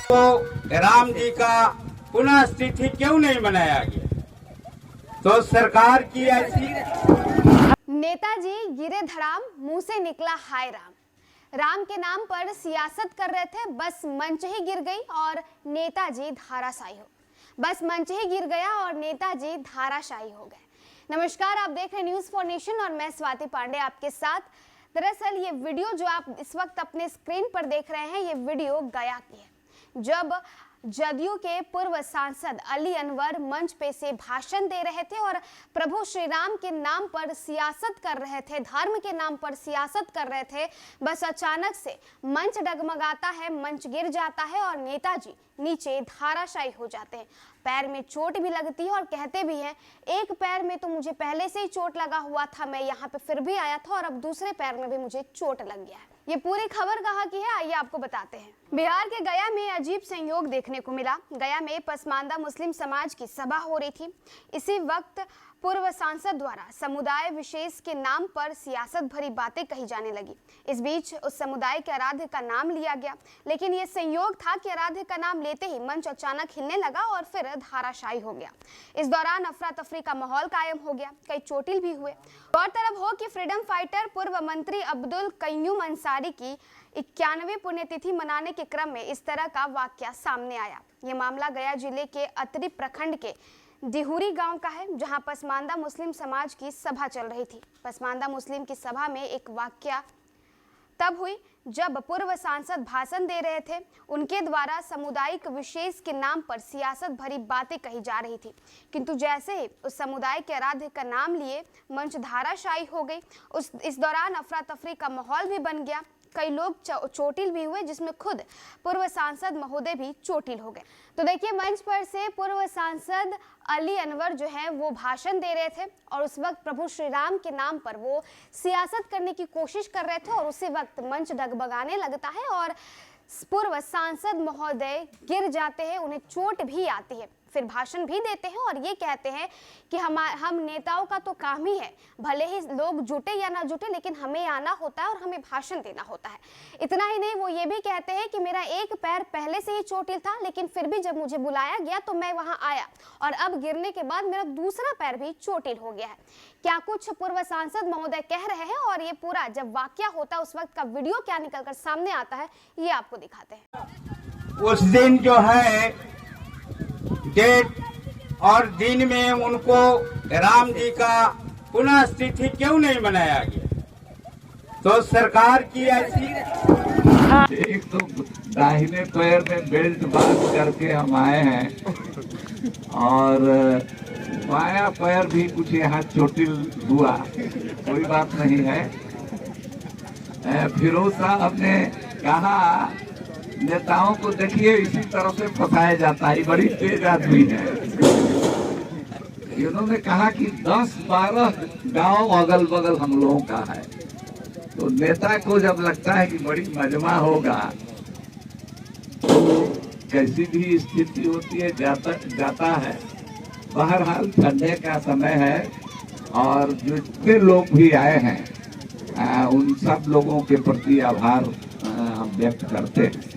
तो राम जी का पुनः तिथि क्यों नहीं मनाया गया? तो सरकार की ऐसी। नेताजी गिरे धड़ाम, मुंह से निकला हाय राम। राम के नाम पर सियासत कर रहे थे, बस मंच ही गिर गई और नेताजी धाराशायी हो बस मंच ही गिर गया और नेताजी धाराशायी हो गए। नमस्कार, आप देख रहे हैं न्यूज़ फॉर नेशन और मैं स्वाति पांडे आपके साथ। दरअसल ये वीडियो जो आप इस वक्त अपने स्क्रीन पर देख रहे हैं, ये वीडियो गया की है, जब जदयू के पूर्व सांसद अली अनवर मंच पे से भाषण दे रहे थे और प्रभु श्री राम के नाम पर सियासत कर रहे थे, धर्म के नाम पर सियासत कर रहे थे। बस अचानक से मंच डगमगाता है, मंच गिर जाता है और नेताजी नीचे धाराशायी हो जाते हैं। पैर में चोट भी लगती है और कहते भी हैं, एक पैर में तो मुझे पहले से ही चोट लगा हुआ था, मैं यहाँ पे फिर भी आया था और अब दूसरे पैर में भी मुझे चोट लग गया है। ये पूरी खबर कहाँ की है, आइए आपको बताते हैं। बिहार के गया में अजीब संयोग देखने को मिला। गया में पसमानदा मुस्लिम समाज की सभा हो रही थी। इसी वक्त पूर्व सांसद द्वारा समुदाय विशेष के नाम पर सियासत भरी बातें कही जाने लगी। इस बीच उस समुदाय के आराध्य का नाम लिया गया, लेकिन ये संयोग था कि आराध्य का नाम लेते ही मंच अचानक हिलने लगा और फिर धाराशायी हो गया। इस दौरान अफरा तफरी का माहौल कायम हो गया, कई चोटिल भी हुए। गौरतलब हो कि फ्रीडम फाइटर पूर्व मंत्री अब्दुल कय्यूम अंसारी की 91वीं पुण्यतिथि मनाने के क्रम में इस तरह का वाकया सामने आया। ये मामला गया जिले के अतरी प्रखंड के डिहुरी गांव का है, जहां पसमानदा मुस्लिम समाज की सभा चल रही थी। पसमानदा मुस्लिम की सभा में एक वाकया तब हुई जब पूर्व सांसद भाषण दे रहे थे। उनके द्वारा सामुदायिक विशेष के नाम पर सियासत भरी बातें कही जा रही थी, किंतु जैसे ही उस समुदाय के आराध्य का नाम लिए मंच धाराशायी हो गई। इस दौरान अफरा तफरी का माहौल भी बन गया, कई लोग चोटिल भी हुए, जिसमें खुद पूर्व सांसद महोदय भी चोटिल हो गए। तो देखिए, मंच पर से पूर्व सांसद अली अनवर जो है वो भाषण दे रहे थे और उस वक्त प्रभु श्री राम के नाम पर वो सियासत करने की कोशिश कर रहे थे और उसी वक्त मंच डगमगाने लगता है और पूर्व सांसद महोदय गिर जाते हैं, उन्हें चोट भी आती है। फिर भाषण भी देते हैं और ये कहते हैं कि हम नेताओं का तो काम ही है, भले ही लोग जुटे या ना जुटे, लेकिन हमें आना होता है और हमें भाषण देना होता है। इतना ही नहीं, वो ये भी कहते हैं कि मेरा एक पैर पहले से ही चोटिल था, लेकिन फिर भी जब मुझे बुलाया गया तो मैं वहां आया और अब गिरने के बाद मेरा दूसरा पैर भी चोटिल हो गया है। क्या कुछ पूर्व सांसद महोदय कह रहे हैं और ये पूरा जब वाकया होता है उस वक्त का वीडियो क्या निकलकर सामने आता है, ये आपको दिखाते हैं। उस दिन जो है डेट और दिन में उनको राम जी का पुनः तिथि क्यों नहीं मनाया गया? तो सरकार की ऐसी। एक तो दाहिने पैर में बेल्ट बांध करके हम आए हैं और बायां पैर भी कुछ यहाँ चोटिल हुआ, कोई बात नहीं है। फिरोज साहब ने कहा, नेताओं को देखिए इसी तरह से फंसाया जाता है, बड़ी तेज आदमी है। उन्होंने कहा कि 10-12 गांव अगल बगल हम लोगों का है, तो नेता को जब लगता है कि बड़ी मजमा होगा तो कैसी भी स्थिति होती है, जाता है। बहरहाल ठंडे का समय है और जितने लोग भी आए हैं उन सब लोगों के प्रति आभार व्यक्त करते हैं।